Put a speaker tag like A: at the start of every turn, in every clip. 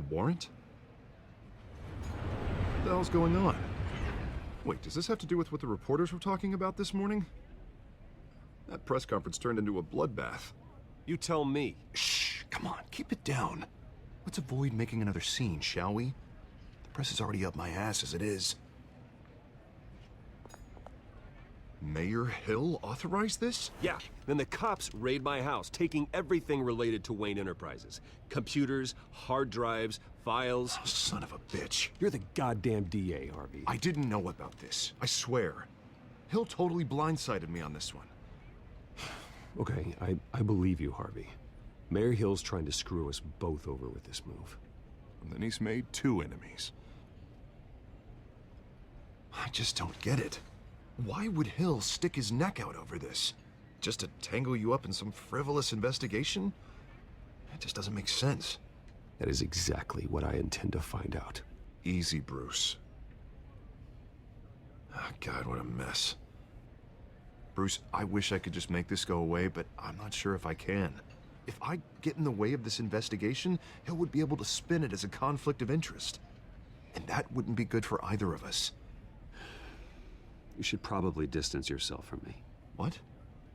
A: warrant? What the hell's going on? Wait, does this have to do with what the reporters were talking about this morning? That press conference turned into a bloodbath.
B: You tell me.
A: Shh, come on, keep it down. Let's avoid making another scene, shall we? The press is already up my ass as it is. Mayor Hill authorized this?
B: Yeah, then the cops raid my house, taking everything related to Wayne Enterprises. Computers, hard drives, files.
A: Oh, son of a bitch.
B: You're the goddamn DA, Harvey.
A: I didn't know about this, I swear. Hill totally blindsided me on this one.
B: Okay, I believe you, Harvey. Mayor Hill's trying to screw us both over with this move.
A: And then he's made 2 enemies. I just don't get it. Why would Hill stick his neck out over this? Just to tangle you up in some frivolous investigation? It just doesn't make sense.
B: That is exactly what I intend to find out.
A: Easy, Bruce. Oh, God, what a mess. Bruce, I wish I could just make this go away, but I'm not sure if I can. If I get in the way of this investigation, Hill would be able to spin it as a conflict of interest. And that wouldn't be good for either of us.
B: You should probably distance yourself from me.
A: What?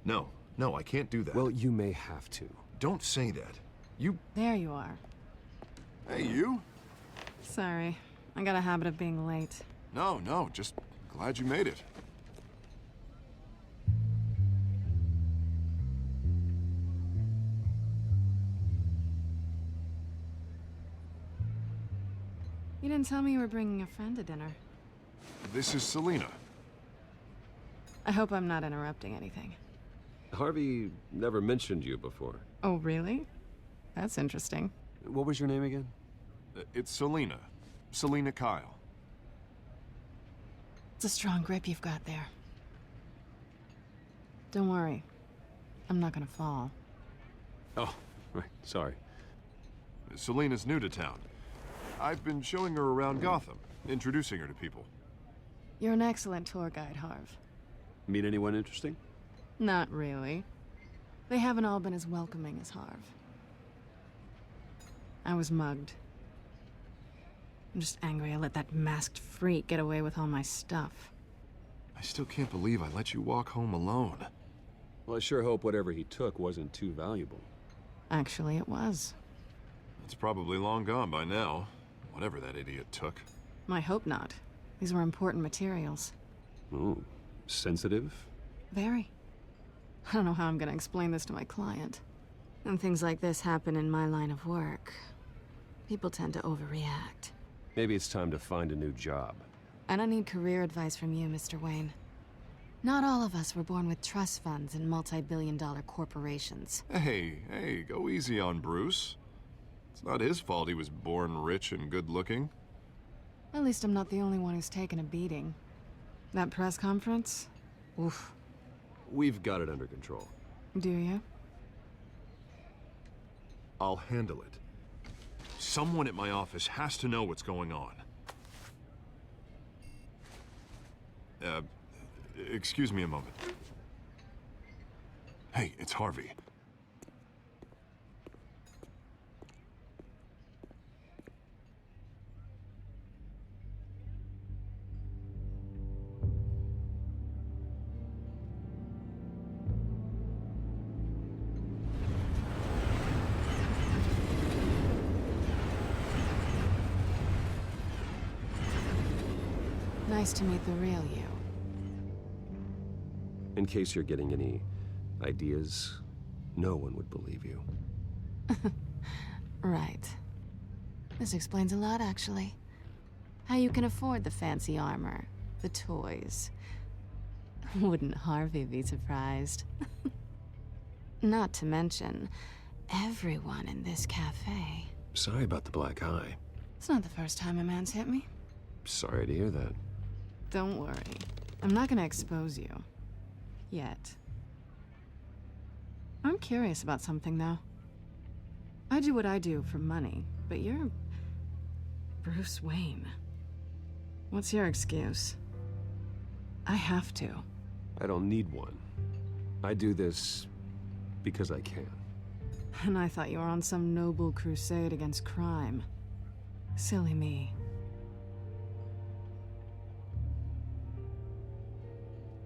A: No, I can't do that.
B: Well, you may have to.
A: Don't say that. You...
C: There you are.
A: Hey, you?
C: Sorry, I got a habit of being late.
A: No, just glad you made it.
C: You didn't tell me you were bringing a friend to dinner.
A: This is Selina.
C: I hope I'm not interrupting anything.
B: Harvey never mentioned you before.
C: Oh, really? That's interesting.
B: What was your name again?
A: It's Selina. Selina Kyle.
C: It's a strong grip you've got there. Don't worry. I'm not gonna fall.
B: Oh, right, sorry.
A: Selina's new to town. I've been showing her around Gotham, introducing her to people.
C: You're an excellent tour guide, Harv.
B: Meet anyone interesting?
C: Not really. They haven't all been as welcoming as Harv. I was mugged. I'm just angry I let that masked freak get away with all my stuff.
A: I still can't believe I let you walk home alone.
B: Well, I sure hope whatever he took wasn't too valuable.
C: Actually, it was.
A: It's probably long gone by now, whatever that idiot took.
C: I hope not. These were important materials.
B: Ooh, sensitive?
C: Very. I don't know how I'm gonna explain this to my client. When things like this happen in my line of work, people tend to overreact.
B: Maybe it's time to find a new job.
C: I don't need career advice from you, Mr. Wayne. Not all of us were born with trust funds and multi-billion-dollar corporations.
A: Hey, go easy on Bruce. It's not his fault he was born rich and good-looking.
C: At least I'm not the only one who's taken a beating. That press conference? Oof.
B: We've got it under control.
C: Do you?
A: I'll handle it. Someone at my office has to know what's going on. Excuse me a moment. Hey, it's Harvey.
C: Nice to meet the real you.
B: In case you're getting any ideas, no one would believe you.
C: Right. This explains a lot, actually. How you can afford the fancy armor, the toys. Wouldn't Harvey be surprised? Not to mention, everyone in this cafe.
B: Sorry about the black eye.
C: It's not the first time a man's hit me.
B: Sorry to hear that.
C: Don't worry. I'm not gonna expose you. Yet. I'm curious about something, though. I do what I do for money, but you're... Bruce Wayne. What's your excuse? I have to.
B: I don't need one. I do this because I can.
C: And I thought you were on some noble crusade against crime. Silly me.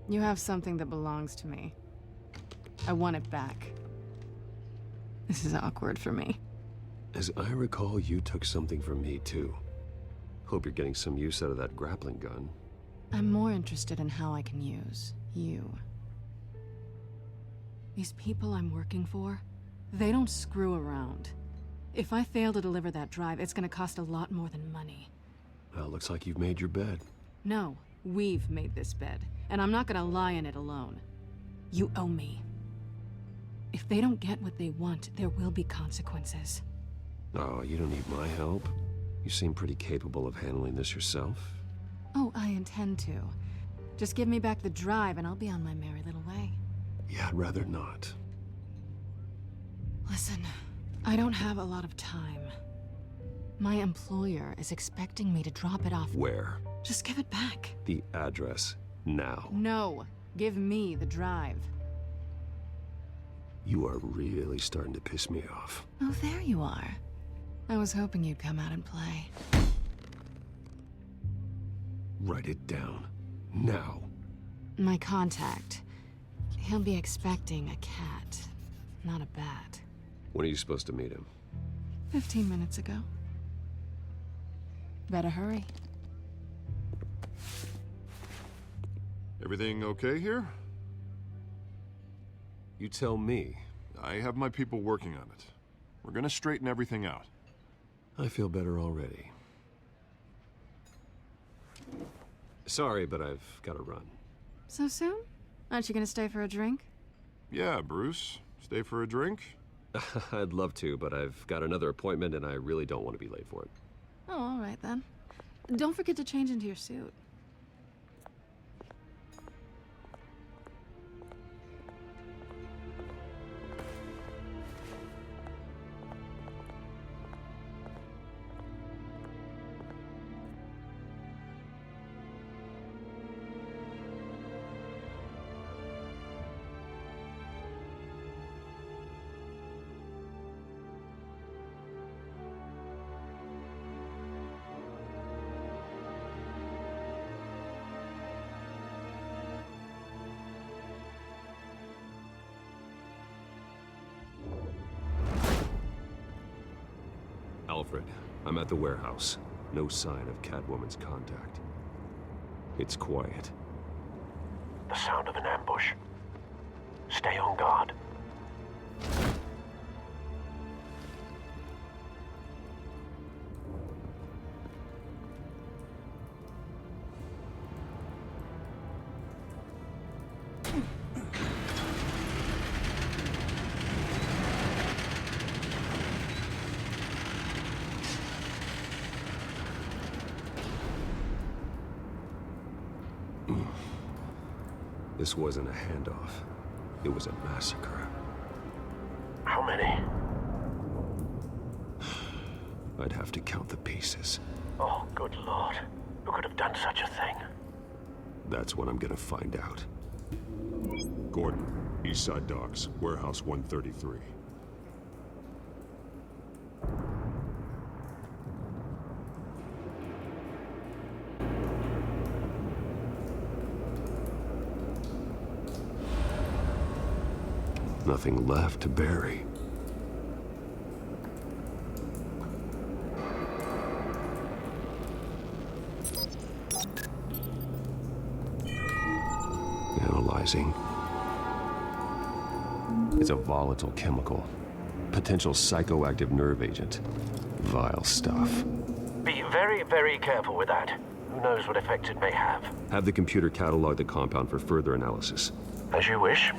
C: You have something that belongs to me. I want it back. This is awkward for me.
B: As I recall, you took something from me, too. Hope you're getting some use out of that grappling gun.
C: I'm more interested in how I can use you. These people I'm working for, they don't screw around. If I fail to deliver that drive, it's gonna cost a lot more than money.
B: Well, looks like you've made your bed.
C: No, we've made this bed, and I'm not gonna lie in it alone. You owe me. If they don't get what they want, there will be consequences.
B: Oh, you don't need my help. You seem pretty capable of handling this yourself.
C: Oh, I intend to. Just give me back the drive and I'll be on my merry little way.
B: Yeah, I'd rather not.
C: Listen, I don't have a lot of time. My employer is expecting me to drop it off.
B: Where?
C: Just give it back.
B: The address, now.
C: No, give me the drive.
B: You are really starting to piss me off.
C: Oh, there you are. I was hoping you'd come out and play.
B: Write it down. Now.
C: My contact. He'll be expecting a cat, not a bat.
B: When are you supposed to meet him?
C: 15 minutes ago. Better hurry.
A: Everything okay here?
B: You tell me.
A: I have my people working on it. We're gonna straighten everything out.
B: I feel better already. Sorry, but I've got to run.
C: So soon? Aren't you gonna stay for a drink?
A: Yeah, Bruce. Stay for a drink?
B: I'd love to, but I've got another appointment and I really don't want to be late for it.
C: Oh, all right then. Don't forget to change into your suit.
B: Alfred, I'm at the warehouse. No sign of Catwoman's contact. It's quiet.
D: The sound of an ambush. Stay on guard.
B: This wasn't a handoff. It was a massacre.
D: How many?
B: I'd have to count the pieces.
D: Oh, good Lord. Who could have done such a thing?
B: That's what I'm gonna find out.
E: Gordon, Eastside Docks, Warehouse 133.
B: Nothing left to bury. Analyzing. It's a volatile chemical. Potential psychoactive nerve agent. Vile stuff.
D: Be very, very careful with that. Who knows what effect it may have?
B: Have the computer catalog the compound for further analysis.
D: As you wish.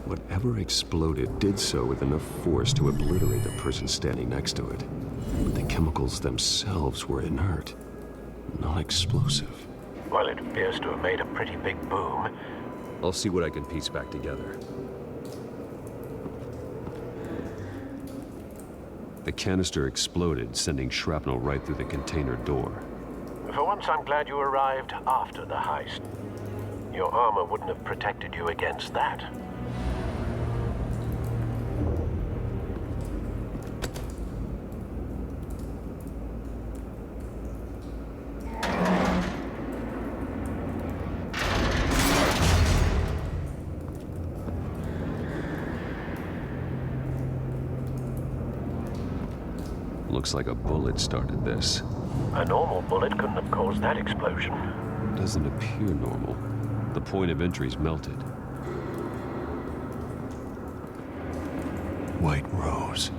B: Whatever exploded did so with enough force to obliterate the person standing next to it. But the chemicals themselves were inert, non-explosive.
D: Well, it appears to have made a pretty big boom.
B: I'll see what I can piece back together. The canister exploded, sending shrapnel right through the container door.
D: For once, I'm glad you arrived after the heist. Your armor wouldn't have protected you against that.
B: Looks like a bullet started this.
D: A normal bullet couldn't have caused that explosion.
B: Doesn't appear normal. The point of entry's melted. White Rose.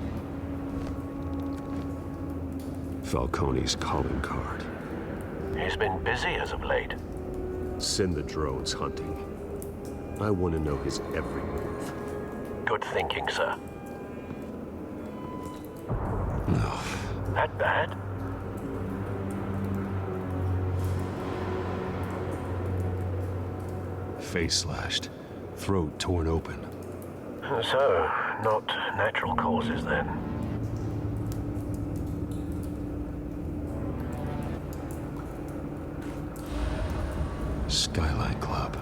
B: Falcone's calling card.
D: He's been busy as of late.
B: Send the drones hunting. I want to know his every move.
D: Good thinking, sir.
B: No.
D: That bad?
B: Face slashed. Throat torn open.
D: So, not natural causes then.
B: Skyline Club.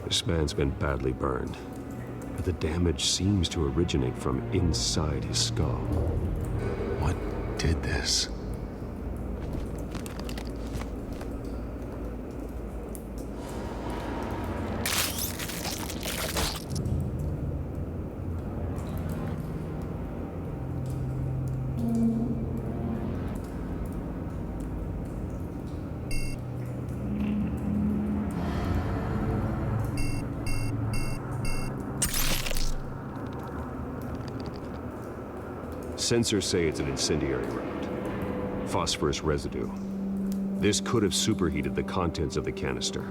B: This man's been badly burned, but the damage seems to originate from inside his skull. What did this? Sensors say it's an incendiary round. Phosphorus residue. This could have superheated the contents of the canister.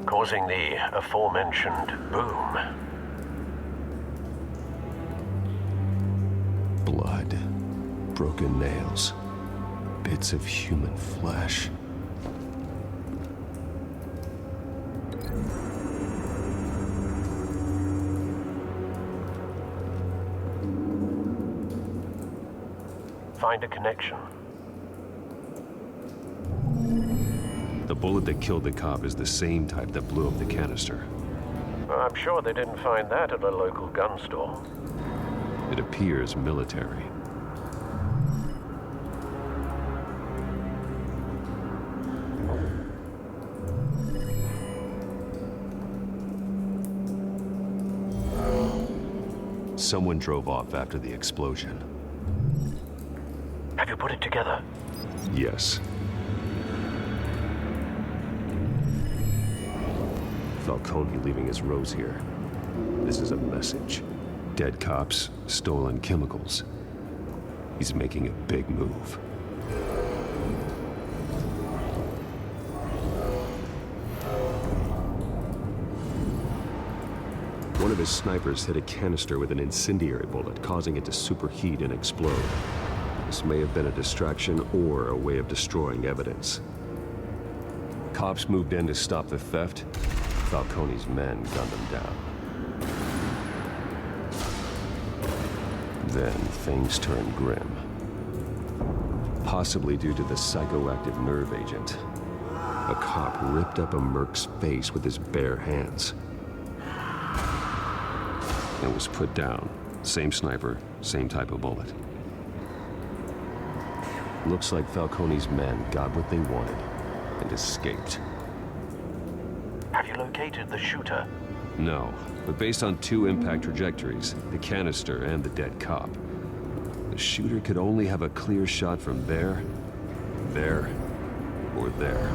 D: Causing the aforementioned boom.
B: Blood. Broken nails. Bits of human flesh.
D: Find a connection.
B: The bullet that killed the cop is the same type that blew up the canister.
D: I'm sure they didn't find that at a local gun store.
B: It appears military. Someone drove off after the explosion.
D: Have you put it together?
B: Yes. Falcone leaving his rose here. This is a message. Dead cops, stolen chemicals. He's making a big move. One of his snipers hit a canister with an incendiary bullet, causing it to superheat and explode. This may have been a distraction or a way of destroying evidence. Cops moved in to stop the theft. Falcone's men gunned them down. Then things turned grim. Possibly due to the psychoactive nerve agent. A cop ripped up a merc's face with his bare hands. It was put down. Same sniper, same type of bullet. Looks like Falcone's men got what they wanted and escaped.
D: Have you located the shooter?
B: No, but based on two impact trajectories, the canister and the dead cop, the shooter could only have a clear shot from there, or there,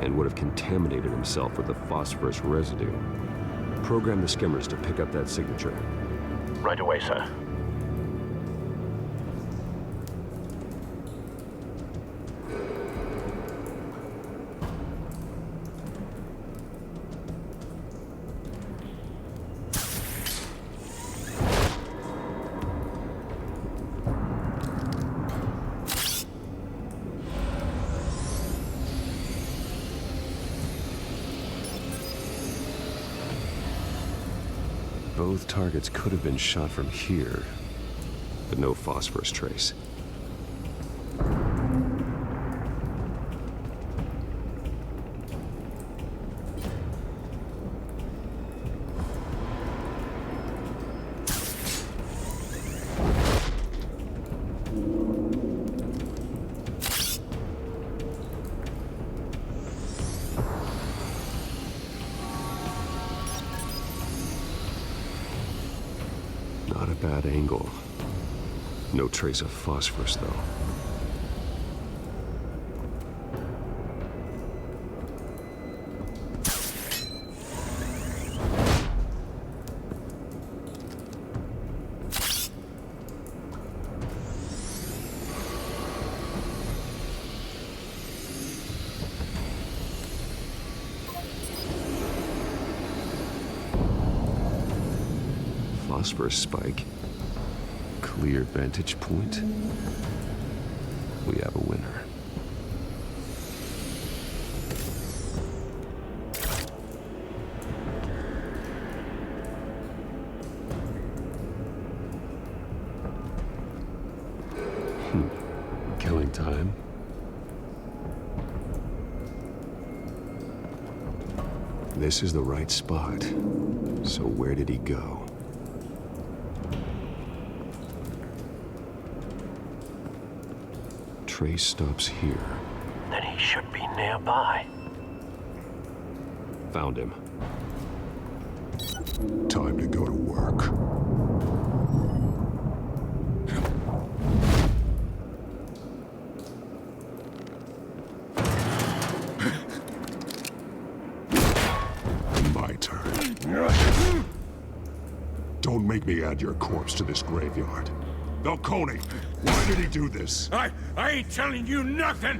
B: and would have contaminated himself with the phosphorus residue. Program the skimmers to pick up that signature.
D: Right away, sir.
B: Both targets could have been shot from here, but no phosphorus trace. Not a bad angle. No trace of phosphorus, though. Phosphorus spike. Clear vantage point. We have a winner. Killing time. This is the right spot. So where did he go? Trace stops here.
D: Then he should be nearby.
B: Found him.
E: Time to go to work. My turn. Don't make me add your corpse to this graveyard. Falcone, why did he do this?
F: I ain't telling you nothing!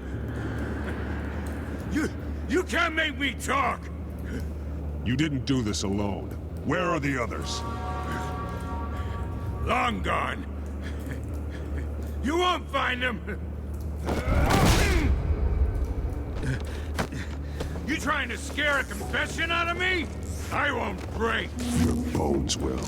F: You can't make me talk!
E: You didn't do this alone. Where are the others?
F: Long gone. You won't find them! You trying to scare a confession out of me? I won't break!
E: Your bones will.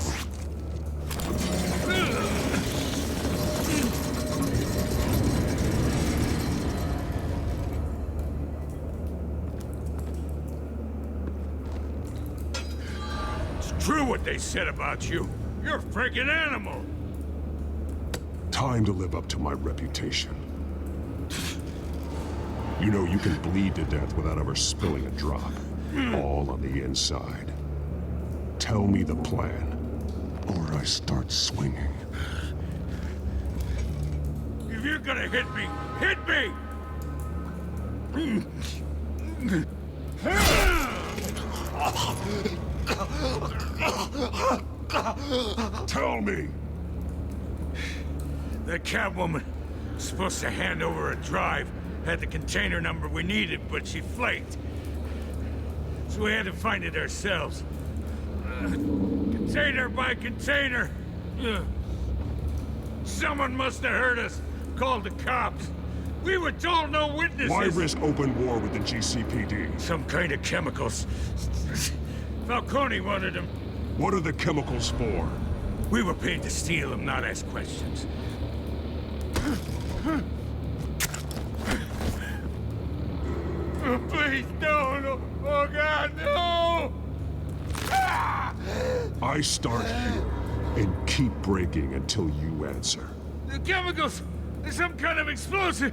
F: True what they said about you. You're a freaking animal.
E: Time to live up to my reputation. You know you can bleed to death without ever spilling a drop. All on the inside. Tell me the plan, or I start swinging.
F: If you're gonna hit me, hit me!
E: Tell me!
F: The Catwoman was supposed to hand over a drive, had the container number we needed, but she flaked. So we had to find it ourselves. Container by container. Someone must have heard us, called the cops. We were told no witnesses.
E: Why risk open war with the GCPD?
F: Some kind of chemicals. Falcone wanted them.
E: What are the chemicals for?
F: We were paid to steal them, not ask questions. Oh, please, no. Oh, God, no!
E: I start here and keep breaking until you answer.
F: The chemicals! There's some kind of explosive!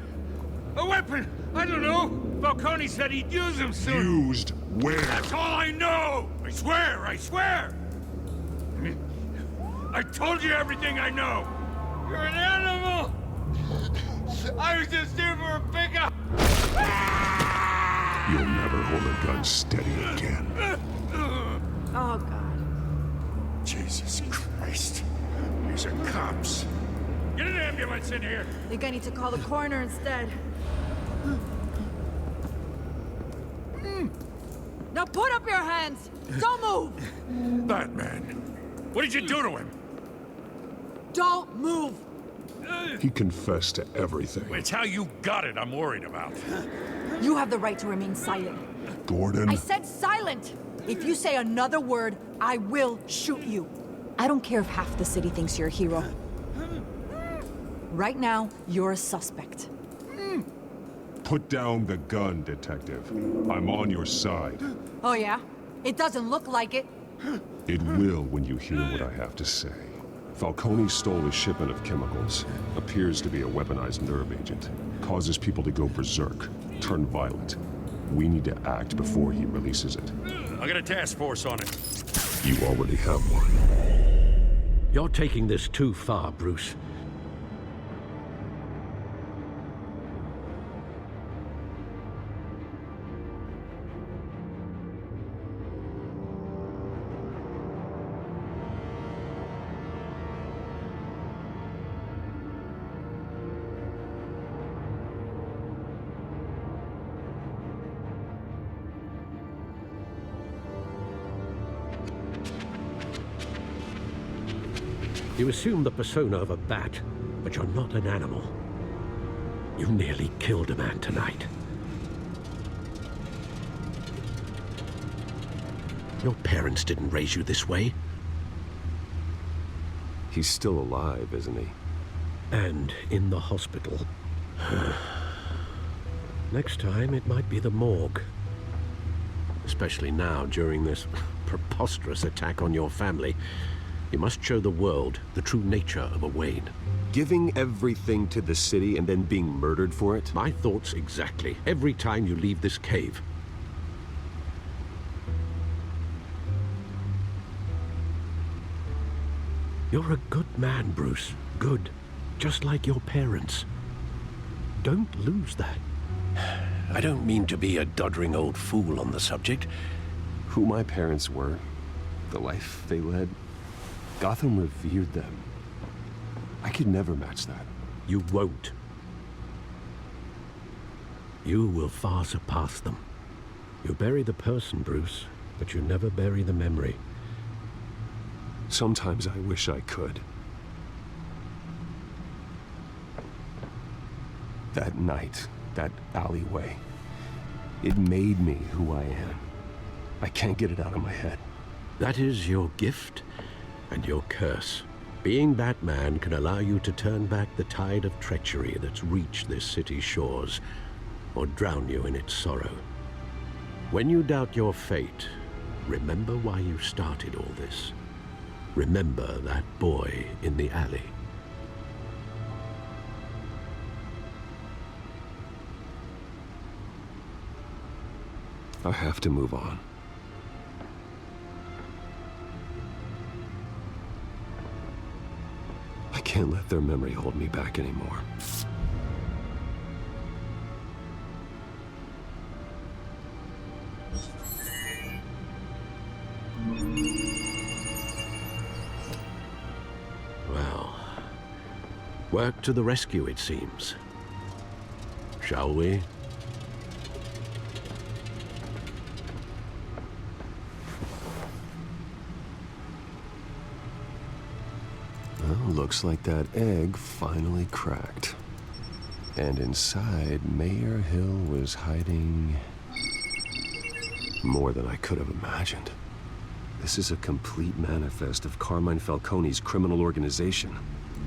F: A weapon! I don't know! Falcone said he'd use them soon!
E: Used where?
F: That's all I know! I swear! I told you everything I know! You're an animal! I was just here for a pickup!
E: You'll never hold a gun steady again.
G: Oh, God.
F: Jesus Christ. These are cops. Get an ambulance in here!
G: I think I need to call the coroner instead. Now put up your hands! Don't move!
F: Batman, what did you do to him?
G: Don't move!
E: He confessed to everything.
F: It's how you got it I'm worried about.
G: You have the right to remain silent.
E: Gordon?
G: I said silent! If you say another word, I will shoot you. I don't care if half the city thinks you're a hero. Right now, you're a suspect.
E: Put down the gun, Detective. I'm on your side.
G: Oh, yeah? It doesn't look like it.
E: It will when you hear what I have to say. Falcone stole a shipment of chemicals. Appears to be a weaponized nerve agent. Causes people to go berserk, turn violent. We need to act before he releases it.
F: I got a task force on it.
E: You already have one.
H: You're taking this too far, Bruce. You assume the persona of a bat, but you're not an animal. You nearly killed a man tonight. Your parents didn't raise you this way.
B: He's still alive, isn't he?
H: And in the hospital. Next time, it might be the morgue. Especially now, during this preposterous attack on your family. You must show the world the true nature of a Wayne.
B: Giving everything to the city and then being murdered for it?
H: My thoughts exactly. Every time you leave this cave. You're a good man, Bruce. Good. Just like your parents. Don't lose that. I don't mean to be a doddering old fool on the subject.
B: Who my parents were, the life they led, Gotham revered them. I could never match that.
H: You won't. You will far surpass them. You bury the person, Bruce, but you never bury the memory.
B: Sometimes I wish I could. That night, that alleyway, it made me who I am. I can't get it out of my head.
H: That is your gift and your curse. Being Batman can allow you to turn back the tide of treachery that's reached this city's shores, or drown you in its sorrow. When you doubt your fate, remember why you started all this. Remember that boy in the alley.
B: I have to move on. I can't let their memory hold me back anymore.
H: Well, work to the rescue, it seems. Shall we?
B: Well, looks like that egg finally cracked. And inside, Mayor Hill was hiding more than I could have imagined. This is a complete manifest of Carmine Falcone's criminal organization.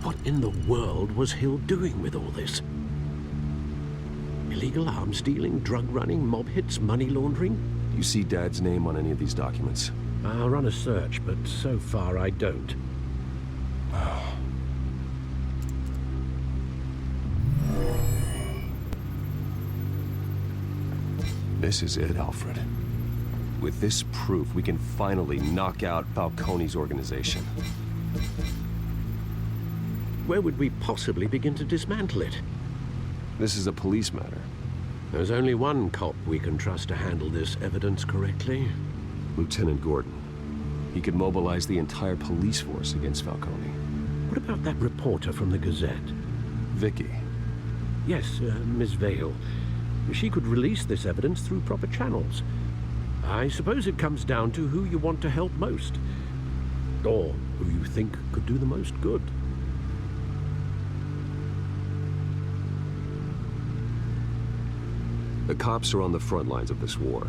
H: What in the world was Hill doing with all this? Illegal arms dealing, drug running, mob hits, money laundering?
B: Do you see Dad's name on any of these documents?
H: I'll run a search, but so far I don't.
B: This is it, Alfred. With this proof, we can finally knock out Falcone's organization.
H: Where would we possibly begin to dismantle it?
B: This is a police matter.
H: There's only one cop we can trust to handle this evidence correctly.
B: Lieutenant Gordon. He could mobilize the entire police force against Falcone.
H: What about that reporter from the Gazette?
B: Vicky.
H: Yes, Miss Vale. She could release this evidence through proper channels. I suppose it comes down to who you want to help most. Or who you think could do the most good.
B: The cops are on the front lines of this war.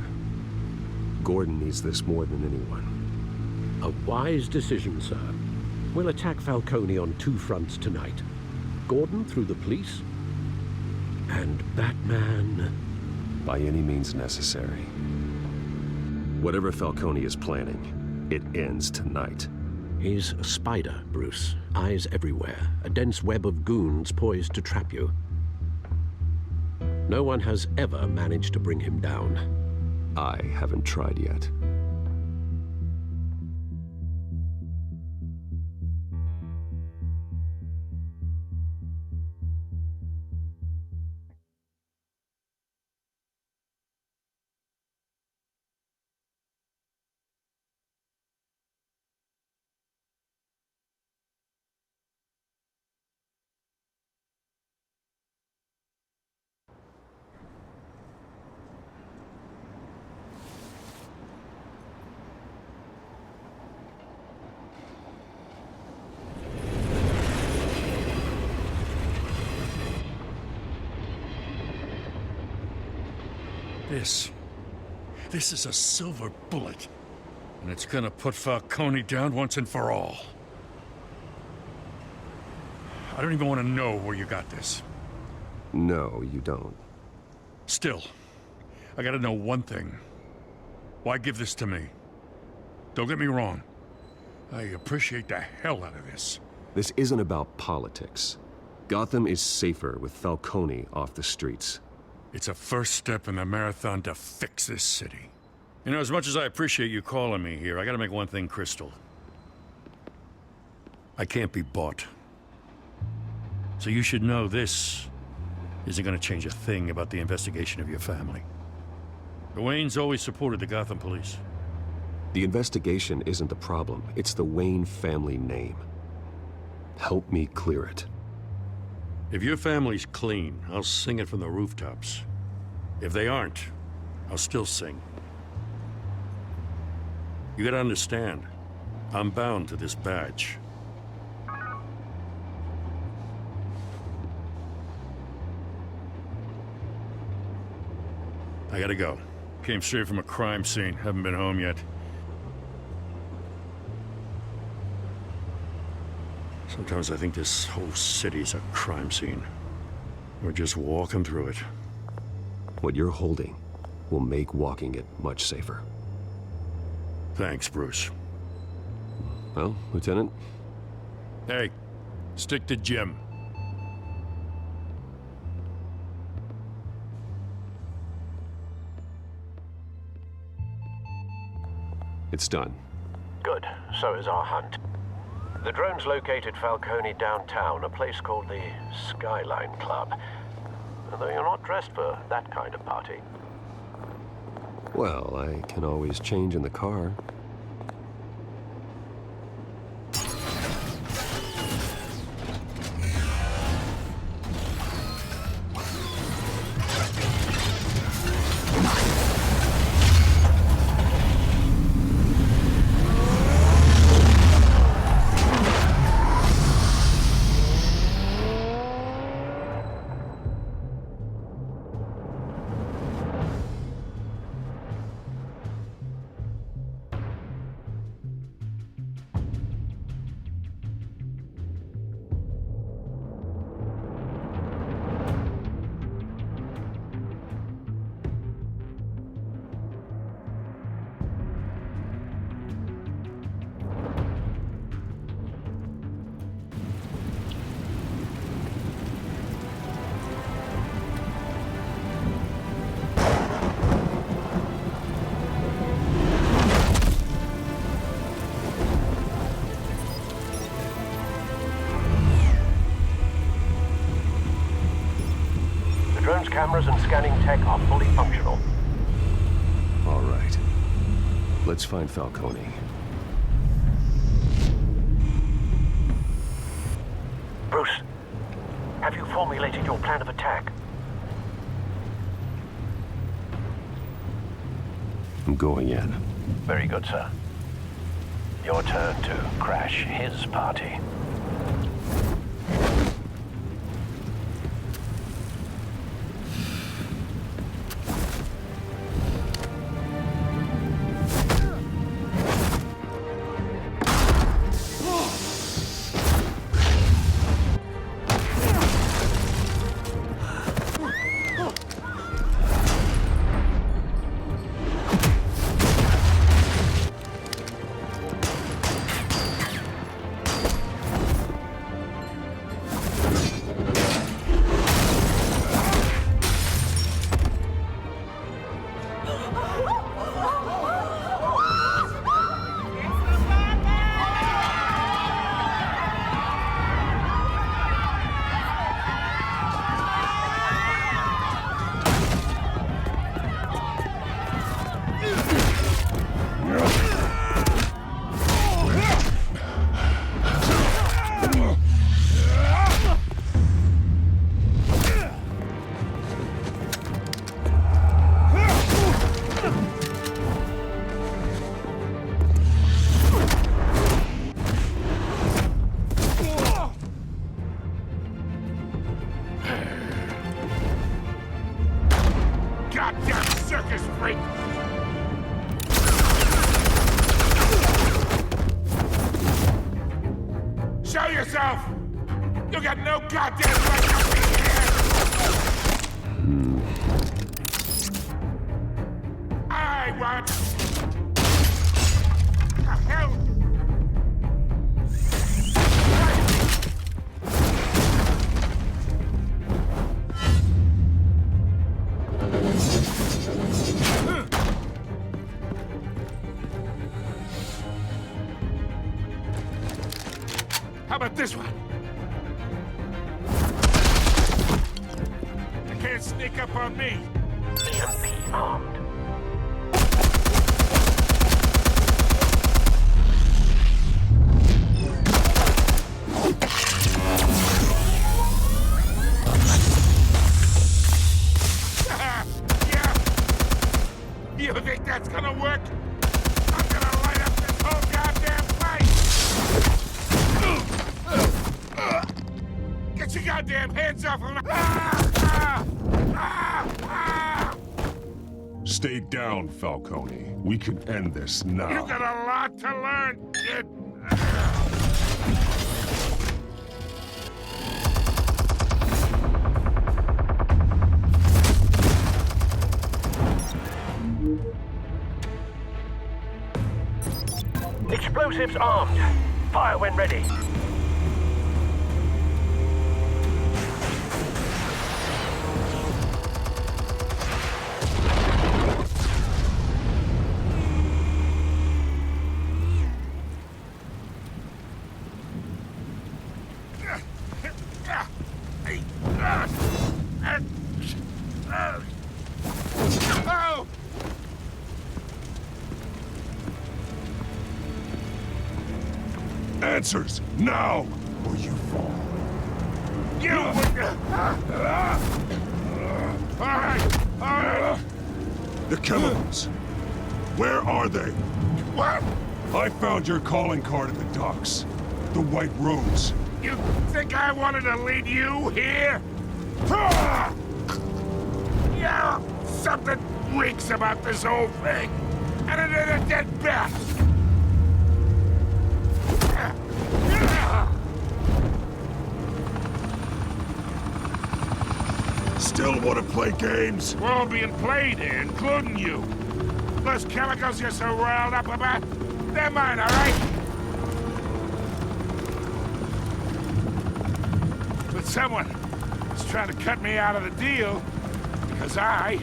B: Gordon needs this more than anyone.
H: A wise decision, sir. We'll attack Falcone on two fronts tonight. Gordon through the police, and Batman...
B: by any means necessary. Whatever Falcone is planning, it ends tonight.
H: He's a spider, Bruce. Eyes everywhere. A dense web of goons poised to trap you. No one has ever managed to bring him down.
B: I haven't tried yet.
F: This is a silver bullet. And it's gonna put Falcone down once and for all. I don't even want to know where you got this.
B: No, you don't.
F: Still, I gotta know one thing. Why give this to me? Don't get me wrong. I appreciate the hell out of this.
B: This isn't about politics. Gotham is safer with Falcone off the streets.
F: It's a first step in the marathon to fix this city. You know, as much as I appreciate you calling me here, I gotta make one thing crystal. I can't be bought. So you should know this isn't gonna change a thing about the investigation of your family. The Waynes always supported the Gotham police.
B: The investigation isn't the problem. It's the Wayne family name. Help me clear it.
F: If your family's clean, I'll sing it from the rooftops. If they aren't, I'll still sing. You gotta understand, I'm bound to this badge. I gotta go. Came straight from a crime scene. Haven't been home yet. Sometimes I think this whole city's a crime scene. We're just walking through it.
B: What you're holding will make walking it much safer.
F: Thanks, Bruce.
B: Well, Lieutenant?
F: Hey, stick to Jim.
B: It's done.
D: Good. So is our hunt. The drone's located Falcone downtown, a place called the Skyline Club. Though you're not dressed for that kind of party.
B: Well, I can always change in the car.
D: Drone's cameras and scanning tech are fully functional.
B: All right. Let's find Falcone.
D: Bruce, have you formulated your plan of attack?
B: I'm going in.
D: Very good, sir. Your turn to crash his party.
I: yourself! You got no goddamn right to be here! I want... The hell? How about this one? You can't sneak up on me.
D: EMP armed.
I: Yeah. You think that's gonna work? I'm gonna light up this whole goddamn place! Get your goddamn hands off of me!
E: Stay down, Falcone. We can end this now.
I: You got a lot to learn, kid.
D: Explosives armed. Fire when ready.
I: Oh!
E: Answers, now, or you fall.
I: You All right.
E: The chemicals. Where are they?
I: What?
E: I found your calling card at the docks. The White Rose.
I: You think I wanted to lead you here? Yeah, something reeks about this whole thing. And it ain't a dead bat.
E: Still want to play games?
I: We're all being played here, including you. Those chemicals you're so riled up about, they're mine, all right? But someone is trying to cut me out of the deal because I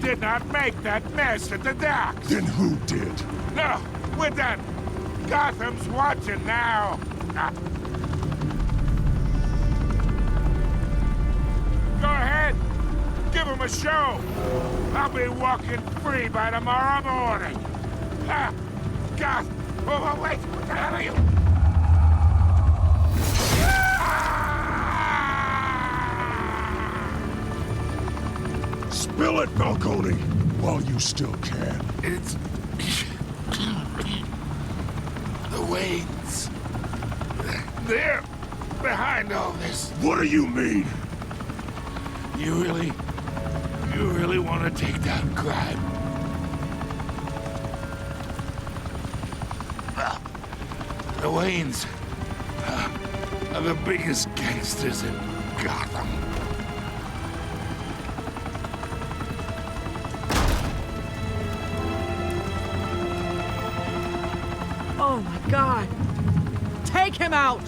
I: did not make that mess at the docks.
E: Then who did?
I: No, we're done. Gotham's watching now. Go ahead. Give him a show. I'll be walking free by tomorrow morning. Goth. Oh, wait. What the hell are you?
E: Spill it, Falcone, while you still can.
I: It's... the Waynes. They're behind all this.
E: What do you mean?
I: You really want to take down crime? Well, the Waynes are the biggest gangsters in Gotham.
G: Oh my God! Take him out!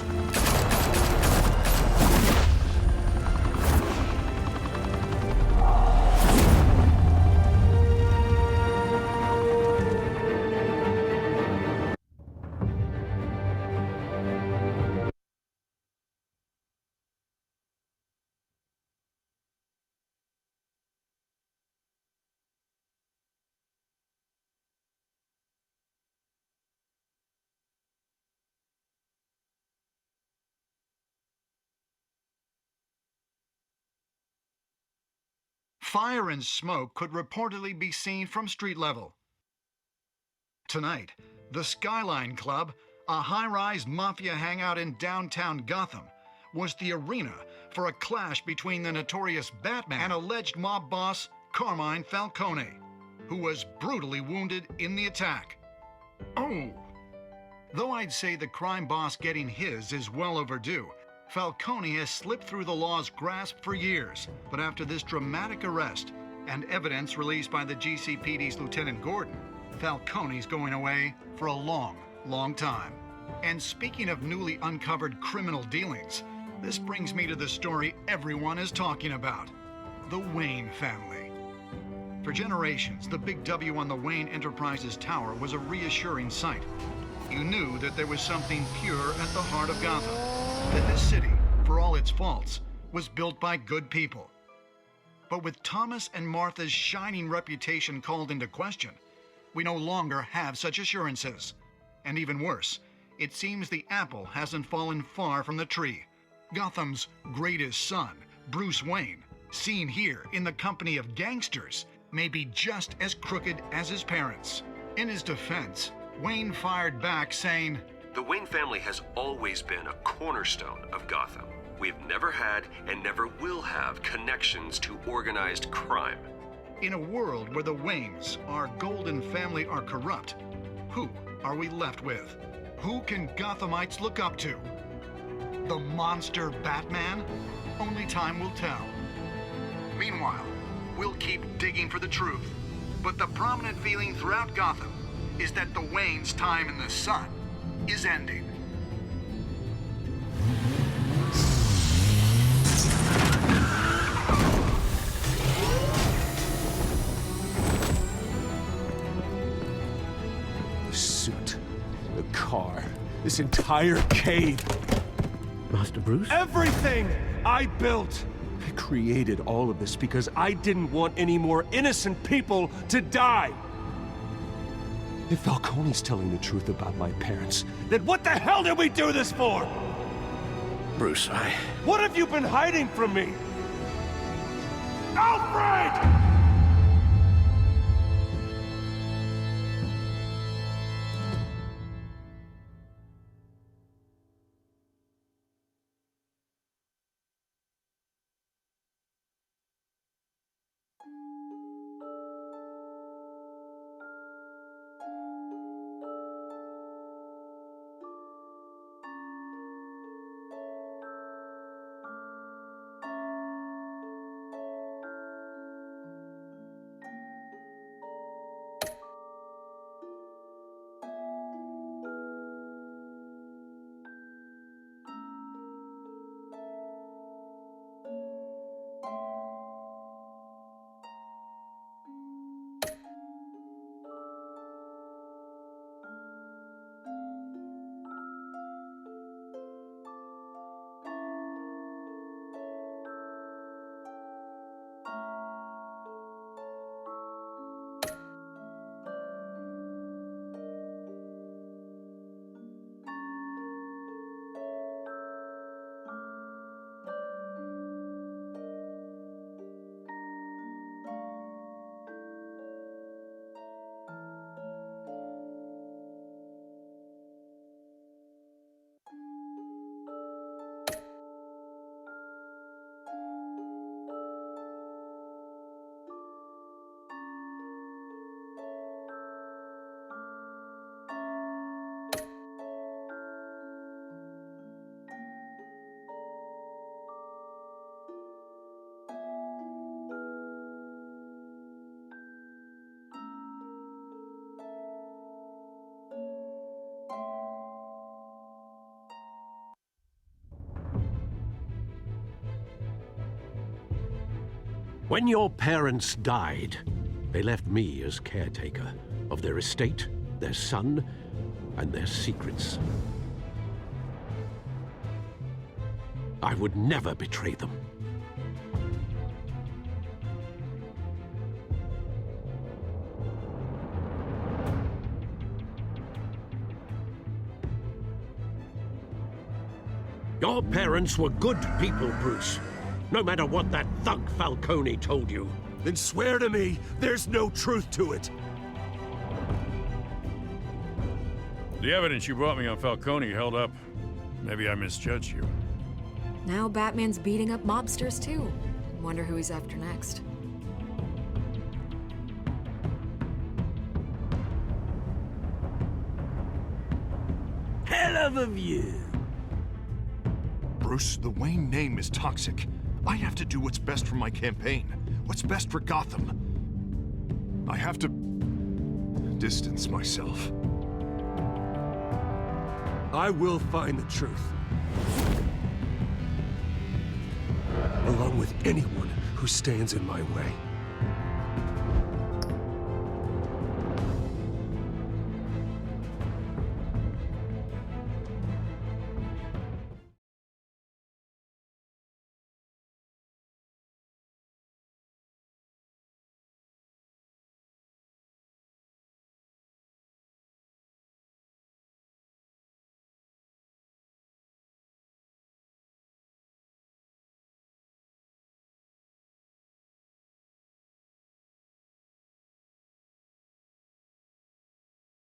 J: Fire and smoke could reportedly be seen from street level. Tonight, the Skyline Club, a high-rise mafia hangout in downtown Gotham, was the arena for a clash between the notorious Batman and alleged mob boss Carmine Falcone, who was brutally wounded in the attack. Oh, Though I'd say the crime boss getting his is well overdue, Falcone has slipped through the law's grasp for years. But after this dramatic arrest and evidence released by the GCPD's Lieutenant Gordon, Falcone's going away for a long, long time. And speaking of newly uncovered criminal dealings, this brings me to the story everyone is talking about: the Wayne family. For generations, the big W on the Wayne Enterprises tower was a reassuring sight. You knew that there was something pure at the heart of Gotham, that this city, for all its faults, was built by good people. But with Thomas and Martha's shining reputation called into question, we no longer have such assurances. And even worse, it seems the apple hasn't fallen far from the tree. Gotham's greatest son, Bruce Wayne, seen here in the company of gangsters, may be just as crooked as his parents. In his defense, Wayne fired back saying,
B: "The Wayne family has always been a cornerstone of Gotham. We've never had and never will have connections to organized crime."
J: In a world where the Waynes, our golden family, are corrupt, who are we left with? Who can Gothamites look up to? The monster Batman? Only time will tell. Meanwhile, we'll keep digging for the truth. But the prominent feeling throughout Gotham is that the Waynes' time in the sun is ending.
K: The suit, the car, this entire cave.
H: Master Bruce?
K: Everything I built! I created all of this because I didn't want any more innocent people to die! If Falcone's telling the truth about my parents, then what the hell did we do this for?
F: Bruce,
K: What have you been hiding from me? Alfred!
H: When your parents died, they left me as caretaker of their estate, their son, and their secrets. I would never betray them. Your parents were good people, Bruce. No matter what that thug Falcone told you.
K: Then swear to me there's no truth to it.
F: the evidence you brought me on Falcone held up. Maybe I misjudged you.
L: Now Batman's beating up mobsters too. Wonder who he's after next.
M: have of you.
A: Bruce, the Wayne name is toxic. I have to do what's best for my campaign. What's best for Gotham. I have to distance myself.
K: I will find the truth. Along with anyone who stands in my way.